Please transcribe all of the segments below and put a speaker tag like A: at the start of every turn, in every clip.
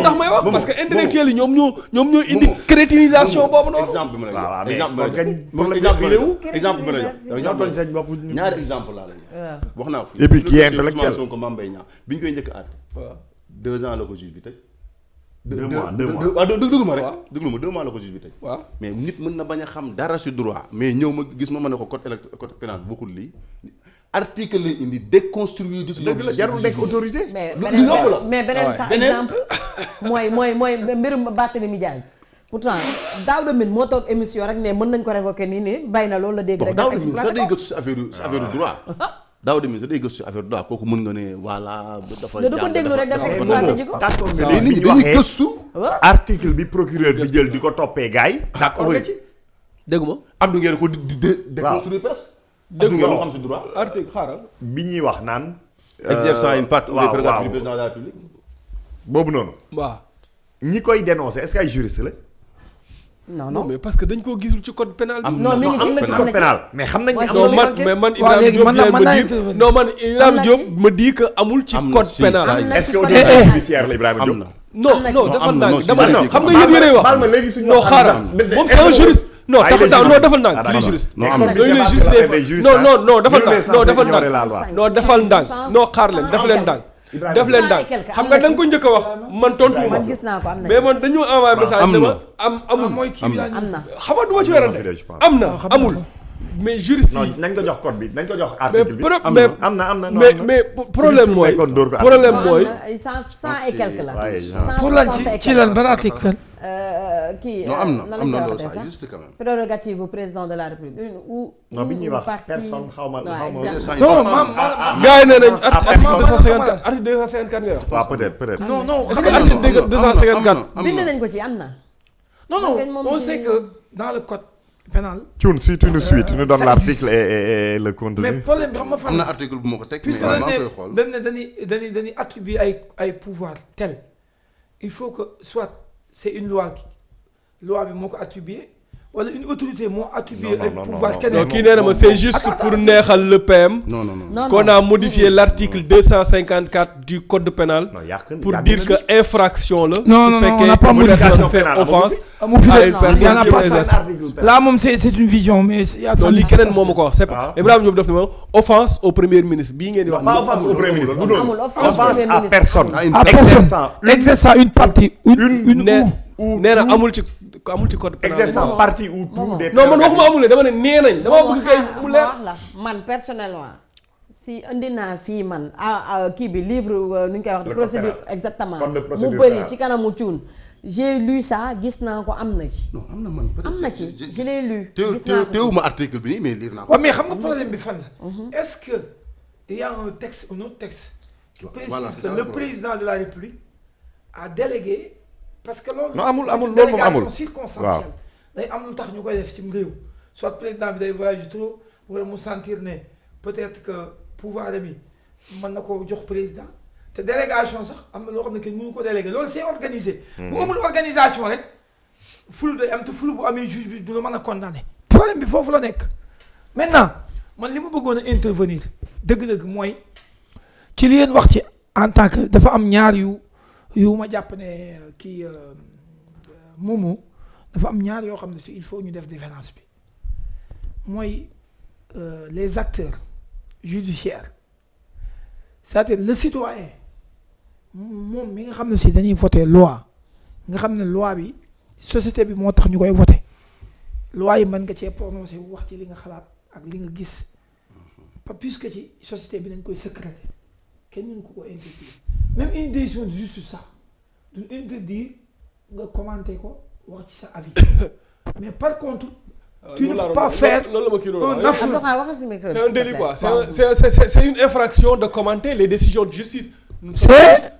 A: tax may wax parce que intellectuels yi ñoom ñoo indi crétinisation boobu noonu.
B: exemple bi ma lay jox exemple bi ma lay jox ñaari exemple laa lay wax naa ko fi.
C: et puis qui est intellectuel
B: Sonko Mame Mbaye Niang bi ñu koy njëkk a àtte.
A: waaw
B: 2 ans la ko juge bi tëj.
C: 2 mois
B: waaw déglu ma rek.
A: waaw
B: déglu ma 2 mois la ko juge bi tëj.
A: waaw
B: mais nit mën na bañ a xam dara si droit mais ñëw ma gis ma ne ko code pénal bokkul lii article lay indi déconstruire décision
C: dëgg la jarul nekk autorité.
D: mais beneen sax
B: beneen
D: exemple mooy mbirum Barthélémy Dias pourtant Daouda Mine moo toog émission rek ne mën nañ ko révoquer nii bay na loolu la dégg rek.
B: Daouda Mine sax day gëstu si affaire droit. Daouda Mine sax day gëstu si affaire droit kooku mën nga ne voilà. dafa
D: du ko déglu rek dafa exploité ji ko.
C: d'accord
B: mais nit ñi dañuy gëstu.
C: article bi procureur di jël di ko toppee gars yi. d'accord nga ci.
A: dégg ma
B: Abdou Nguer ko di déconstruire presque.
A: dégg
B: Abdou Nguer
A: nga
B: moo xam si droit.
A: article xaaral.
C: bi ñuy wax naan.
B: exerçant une partie
C: waaw
B: prérogative du président de la République.
C: boobu noonu.
A: waaw.
C: ñi koy dénoncer est-ce que ay juriste la.
A: non mais parce que dañ koo gisul ci code pénal bi.
D: non
C: am na ci code pénal mais xam nañ ne am
A: non man mais man Ibrahima Diop me dit que amul ci code pénal.
C: est-ce que autorité judiciaire la Ibrahima Diop.
A: non defal ndànk dama
B: am na
A: ne xam nga yéen yéenay wax.
C: baal ma léegi suñu
A: non xaaral moom c'est un juriste. non defal ndànk il est juriste.
B: non am na
A: yooyu les juristes non defal ndànk non xaar leen def leen ndànk. def leen ndànk xam nga da nga ko njëkk a wax man tontu ma
D: man gis naa ko am na
A: mais man dañu envoyé message dama amul
D: am na
A: xam nga du ma ci werante am na amul mais juriste yi
C: nañ ko jox code bi nañ ko jox article bi am na
A: mais problème mooy
D: cent et quelque la
E: pour lan ci lan ban article
D: kii
B: non am na loolu
D: sax
B: ça existe quand même.
D: prérogative bu président de la République ou
C: non bi ñuy wax personne xaw ma
E: non maam
A: gars yi nee nañ article 254 article 254 ngay wax.
C: waaw peut-être
E: non
A: est-ce que article 254
D: bind nañ ko ci am na
E: non on sait que dans le code pénal.
C: Thioune si tu nous suis tu nous donnes l'article et le contenu.
E: mais problème bi xam nga fan.
B: am na article bu ma ko teg.
E: puisque dañuy attribuer ay pouvoir tel il faut que soit c'est une loi bi moo ko attribué wala une autorité moo attribué ay pouvoir keneen.
A: non kii nee na ma c'est juste pour neexal le PM.
B: non
A: qu'on a modifié l'article 254 du code pénal pour dire que infraction la.
E: non on n'a pas modification
A: fait offense
E: amu fi
A: à une personne
E: a pas là moom c'est une vision mais
A: non lii keneen moo ma ko wax c'est pas Ibrahima Diop def na ma offense au premier ministre bii ngeen di wax.
C: pas offense au premier ministre bu doon
D: amul
C: offense à personne.
E: exerçant une partie une
A: nee na amul ci code pénal.
C: exerçant partie ou tout des.
A: non man waxuma amul ne dama ne nee nañ dama bëgg kay mu leer.
D: man personnellement si indi naa fii man kii bi livre nu ñu koy wax de procédure exactement mu bëri ci kanamu Thioune j'ai lu ça gis naa ko am na ci.
B: non am na man
D: am na ci je l'ai lu. gis naa ko
B: teewuma article bi nii mais lire naa ko.
E: waaw mais xam nga problème bi fan la. est-ce que il y a un autre texte. qui précise que le président de la République a délégué. parce que loolu.
C: non amul loolu moom amul
E: délégation circonstancielle. day am lu tax ñu koy def ci réew. soit président bi day voyager trop wala mu sentir ne peut-être que pouvoir bi mën na ko jox président te délégation sax am na loo xam ne que mënu ko déléguer loolu c'est organisé. bu amul organisation rek ful day am te ful bu amee juge bi du la mën a condamner. problème bi foofu la nekk maintenant man li ma bëggoon a intervenir dëgg-dëgg mooy ci li ngeen wax ci en tant que dafa am ñaar yu ma jàpp ne kii moomu dafa am ñaar yoo xam ne si il faut ñu def différence bi mooy les acteurs judiciaires c'est-à-dire le citoyen moom mi nga xam ne si dañuy voter loi nga xam ne loi bi société bi moo tax ñu koy voter loi yi mën nga cee prononcer wax ci li nga xalaat ak li nga gis puisque ci société bi dañ koy secréter kenn mënu ko interdire même une décision de justice sax du interdire nga commenter ko wax ci sa avis mais par contre tu ne peux pas faire
A: c'est un délit quoi c'est une infraction de commenter les décisions de justice.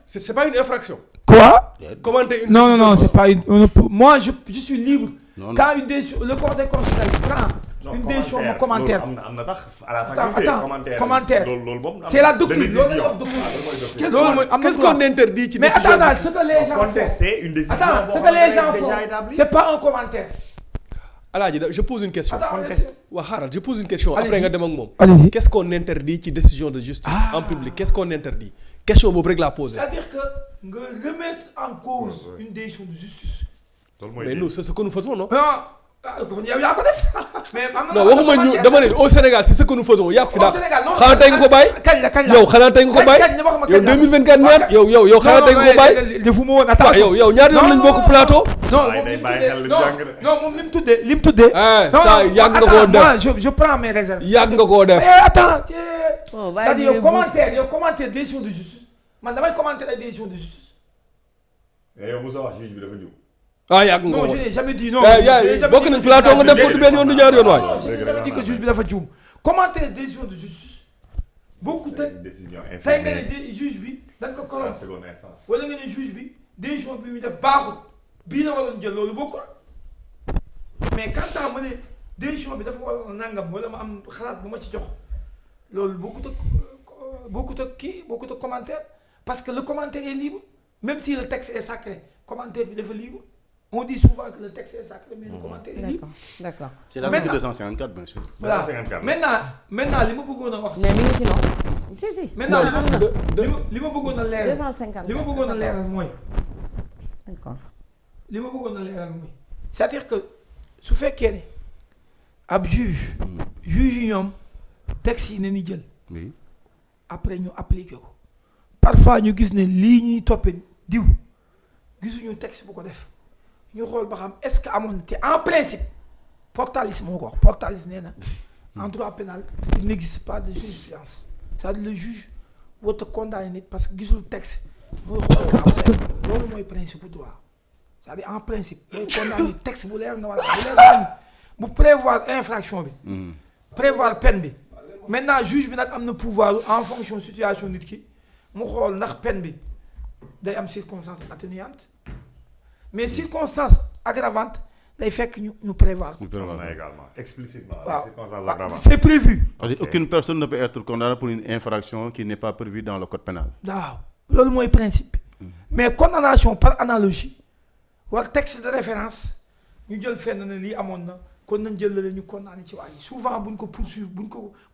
A: C'est pas une infraction.
E: Quoi?
A: Commenter une
E: décision. Non, c'est pas une. Moi, je suis libre. Quand une décision, le Conseil constitutionnel prend une décision, mon commentaire. Commentaire. C'est la doctrine.
A: Qu'est-ce qu'on interdit?
E: Mais attends, ce que les gens font. Contester une décision. Attends, ce que les gens font, c'est pas un commentaire.
A: Aladji, je pose une question. Je pose une question.
E: Allez-y.
A: Après nga dem ak moom.
E: Allez-y.
A: Qu'est-ce qu'on interdit ci décision de justice en public? Qu'est-ce qu'on interdit? question boobu rek laa posé.
E: c'est-à-dire que nga remettre en cause une décision de justice.
A: mais nous c'est ce que nous faisons non.
E: kon yow yaa ko def. mais am na
A: non waxuma ñu dama ne au Sénégal c'est ce que nous faisons yaa ko fi daal. xanaa tey nga ko bàyyi.
E: kañ la
A: yow xanaa tey nga ko bàyyi. yow 2024 ñaar yow xanaa tey nga ko bàyyi.
E: defuma woon attention
A: yow ñaar yoon lañ bokk plateau.
E: non moom li mu tuddee.
A: ça yàgg nga koo def
E: moi je prends mes réserves.
A: yàgg nga koo def.
E: attends c'est-à-dire yow commentaire décision de justice man damay commentaire ay décision de justice.
C: yow Moussa wax juge bi dafa jiw.
A: yàgg nga ko
E: non je n'ai jamais dit non.
A: bokk nañ plateau nga def ko du benn yoon du ñaar yoon waay.
E: non je n'ai jamais dit que juge bi dafa juum commentaire décision de justice bokkut ak
C: décision
E: tey nga ne juge bi dañ ko corrompre wala nga ne juge bi décision bi muy def baaxul bii la waroon jël loolu bokkul mais quand ta ma ne décision bi dafa waroon nangam wala ma am xalaat bu ma ci jox loolu bokkut ak commentaire parce que le commentaire est libre même si le texte est sacré commentaire bi dafa libre. On dit souvent que le texte est sacré, mais le commentaire est libre.
D: D'accord.
B: C'est l'article 254, bien sûr.
E: Voilà. Maintenant li ma bëggoon a wax.
D: mais mi ngi ci noonu. si.
E: maintenant li ma bëggoon a leeral.
D: 254
E: li ma bëggoon a leeral mooy.
D: d'accord.
E: li ma bëggoon a leeral mooy. c'est-à-dire que su fekkee ne ab juge yi ñoom texte yi ne ni jël.
B: oui.
E: après ñu appliquer ko. parfois ñu gis ne lii ñuy toppee diw gisuñu texte bu ko def. ñu xool ba xam est-ce que amoon na te en principe Portalis moo ko wax Portalis nee na en droit pénal il n'existe pas de jurisprudence c'est-à-dire le juge warut a condamner nit parce que gisul texte mooy xool ka am loolu mooy principe bu droit c'est-à-dire en principe yooyu condamner texte bu leer na wala bu leer na bu prévoir infraction bi prévoir peine bi maintenant juge bi nag am na pouvoir en fonction situation nit ki mu xool ndax peine bi day am circonstance atténuante mais circonstance aggravante day fekk ñu prévoir ko.
C: également explicitement.
E: waaw c'est prévu.
B: C'est-à-dire aucune personne ne peut être condamnée pour une infraction qui n'est pas prévue dans le code pénal.
E: waaw loolu mooy principe. mais condamnation par analogie wala texte de référence ñu jël fenn na lii amoon na kon nañ jël la ñu condamné ci waa ji souvent buñ ko poursuivre bu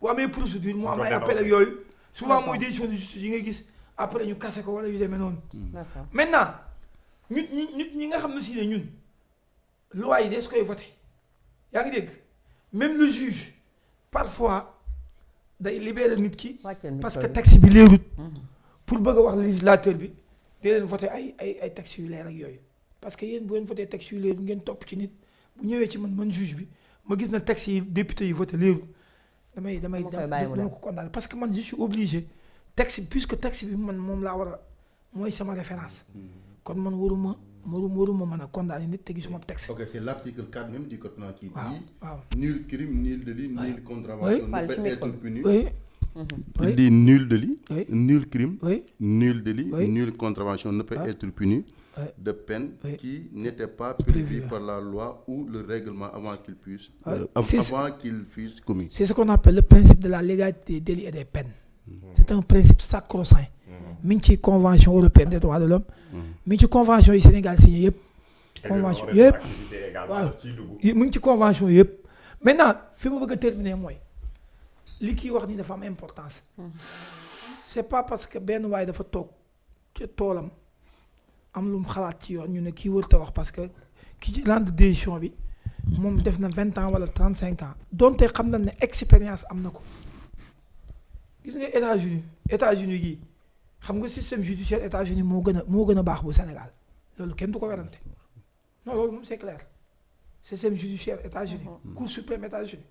E: amee procédure mu am ay appel ak yooyu. souvent mooy décision de justice yi nga gis après ñu kase ko wala yu demee noonu. maintenant. nit ñi nga xam ne si ne ñun loi yi des koy voté yaa ngi dégg même le juge parfois day libérer nit ki parce que texte bi leerut pour bëgg a wax législateur bi dee leen voté ay textes yu leer ak yooyu parce que yéen bu ngeen voté texte yu leerut ngeen topp ci nit bu ñëwee ci man juge bi ma gis na texte yi député yi voté leerut damay ko condamné parce que man je suis obligé texte puisque texte bi man moom laa war a mooy sama référence kon man waruma mën a condamner nit te gisuma texte.
B: ok c'est l'article 4 même du code pénal qui dit nul crime, nul délit, nulle contravention ne peut être puni. Il dit nul délit, nul crime, nul délit, nulle contravention ne peut être puni de peine qui n'était pas prévue par la loi ou le règlement avant qu'il puisse fût commis. C'est
E: ce qu'on appelle le principe de la légalité des délits et des peines. C'est un principe sacro-saint. mi ngi ci convention européenne des droits de l'homme mi ngi ci convention yi Sénégal signé yëpp convention yëpp waaw mu ngi ci convention yëpp maintenant fi ma bëgg a terminer mooy li kii wax ni dafa am importance c'est pas parce que benn waay dafa toog ci toolam am lu mu xalaat ci yoon ñu ne kii wër ta wax parce que ki ci rendre décision bi moom def na 20 ans wala 35 ans donte xam na ne expérience am na ko gis nga États-Unis gii xam nga système judiciaire États-Unis moo gën a baax bu Sénégal loolu kenn du ko werante non loolu moom c'est clair système judiciaire États-Unis Cour suprême États-Unis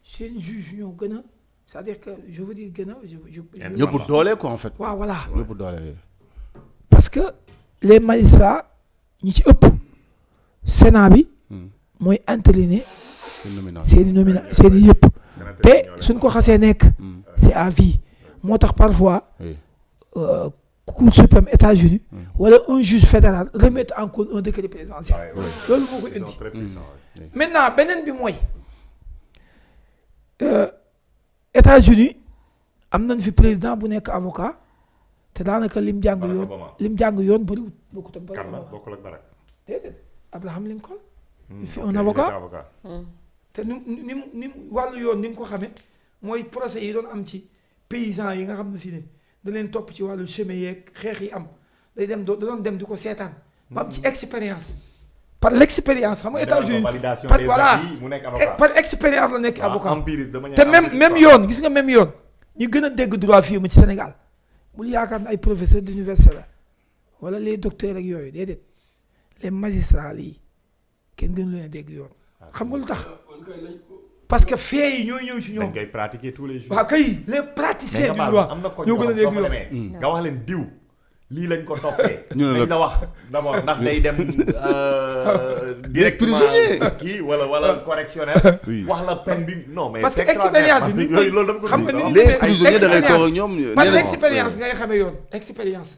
E: seen juge ñoo gën a c'est-à-dire que je veux dire gën a
B: ñëpp doole quoi en fait.
E: waaw voilà
B: ñëpp doole.
E: parce que les magistrats ñi ci ëpp Sénat bi mooy entériné seeni yëpp te suñ ko xasee nekk c'est à vie moo tax parfois Cour suprême États-Unis wala un juge fédéral remettre en cause un décret présidentiel loolu moo ko indi maintenant beneen bi mooy États-Unis am nañ fi président bu nekk avocat te daanaka lim jàng yoon bëriwut bokkut ak Barack déedéet Abraham Lincoln il fut un avocat te ni mu wàllu yoon ni mu ko xamee mooy procès yi doon am ci paysans yi nga xam ne si ne da leen topp ci wàllu chemin yeeg xeex yi am day dem da doon dem di ko seetaan ba am ci expérience par l'expérience xam nga États-Unis par voilà par expérience la nekk avocat te même yoon gis nga même yoon ñi gën a dégg droit fii mu ci Sénégal bul yaakaar ne ay professeur d'université la wala les docteurs ak yooyu déedéet les magistrats yi kenn gënu leen a dégg yoon xam nga lu tax parce que fee yi ñooy ñëw ci ñoom.
C: dañ koy pratiquer tous les jours.
E: waaw kay les praticiens du droit ñoo gën a dégg yoon.
C: nga wax leen diw lii lañ ko toppee. dañ la wax d'abord ndax day dem. directement kii wala correctionnel. wax la peine bi non mais.
E: parce que expérience bi ni koy xam nga ni
B: les prisonniers da ngay toog ak ñoom.
E: par l'expérience ngay xamee yoon expérience.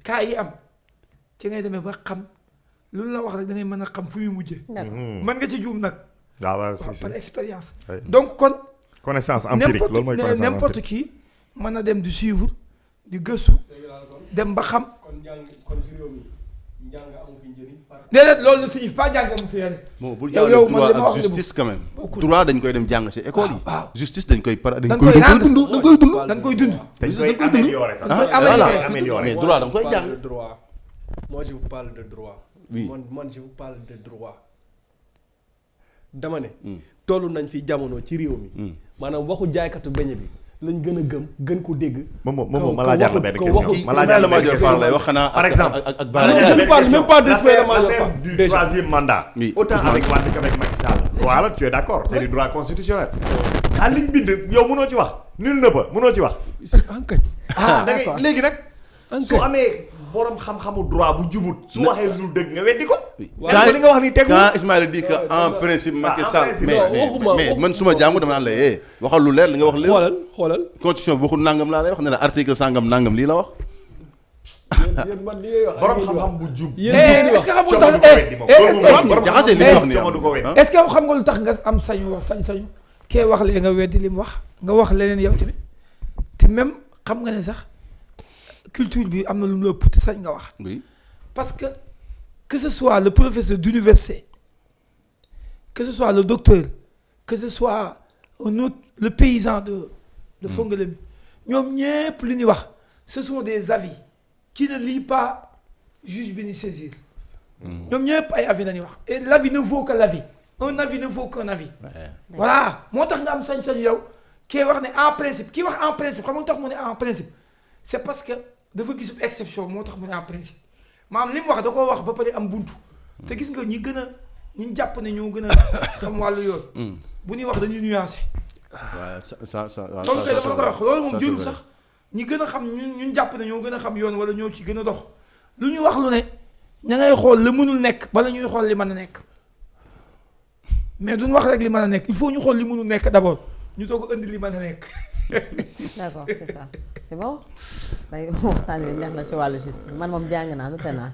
E: cas yi am ci ngay demee ba xam lu la wax rek da ngay mën a xam fu muy mujjee. mën nga ci juum nag.
C: waaw
E: par expérience. donc kon.
C: connaissance empirique loolu mooy connaissance
E: n'importe qui mën na dem di suivre di gëstu dem ba xam.
A: kon ci réew mi njàng amu fi njëriñ.
E: déedéet loolu ne signifie pas jàng amu fi njëriñ.
B: bon bu yow man li ma wax justice quand même. droit dañ koy dem jàng ci école yi. justice dañ koy dund. dañ koy dund.
C: dañ koy améliorer sax.
B: mais droit da nga koy jàng.
A: droit moi je vous parle de droit.
B: oui
A: man je vous parle de droit. dama ne. tollu nañ fi jamono ci réew mi. maanaam waxu jaaykatu beñe bi lañ gën a gën ko dégg.
C: moom ma laajaat la benn question.
B: ma laajaat la benn question lay wax xanaa
C: par exemple.
B: ak
A: je ne parle même pas d'Ismaïla Madior Fall.
C: du troisième mandat.
B: oui
C: autant avec Wade qu'avec Macky Sall. voilà tu es d'accord c'est du droit constitutionnel. ah liñ bind yow mënoo ci wax. nul ne peut mënoo ci wax. ah da ngay léegi nag. su amee borom xam-xamu droit bu jubut. su waxee lu dëgg nga weddi ko. waaw li nga wax ni tegu.
B: quand Ismaïla dit que en principe Macky Sall. mais man su ma jàngu dama naan la waxal lu leer li nga wax léegi.
A: xoolal
B: constitution bi waxul nangam laa lay wax ne la article sangam nangam lii la wax.
A: yéen man li ngay wax
C: borom xam-xam bu jub.
E: est-ce que xam nga lu tax
B: jaxase li muy wax nii
E: est-ce que xam nga lu tax nga am sañu wax sañ-sañu kee wax lee nga weddi li mu wax nga wax leneen yow tamit te même xam nga ne sax culture bi am na lu mu ëpp te sañ nga wax.
B: oui
E: parce que ce soit le professeur d'université que ce soit le docteur que ce soit un autre le paysan de Fongolembi ñoom ñépp li ñuy wax ce sont des avis qui ne lient pas juge bi ni saisir. ñoom ñépp ay avis la ñuy wax et l'avis ne vaut que l'avis un avis ne vaut qu'un avis. voilà moo tax nga am sañ-sañ yow kii wax ne en principe kii wax en principe xam nga tax mu ne en principe c'est parce que dafa gisul exception moo tax mu ne en principe maanaam li mu wax da koo wax ba pare am buntu. te gis nga ñi jàpp ne ñoo gën a xam wàllu yoon. bu ñuy wax dañuy nuancé.
B: waaw
E: loolu kay dafa koy wax loolu moom jëlu sax ñi gën a xam ñun jàpp ne ñoo gën a xam yoon wala ñoo ci gën a dox lu ñu wax lu ne ña ngay xool la mënul nekk bala ñuy xool li mën a nekk mais duñ wax rek li mën a nekk il faut ñu xool li mënul nekk d'abord ñu doog a indi li mën a nekk.
D: d'accord c'est ça c'est bon day waxtaan bi neex na ci wàllu justice man moom jàng naa nu te naa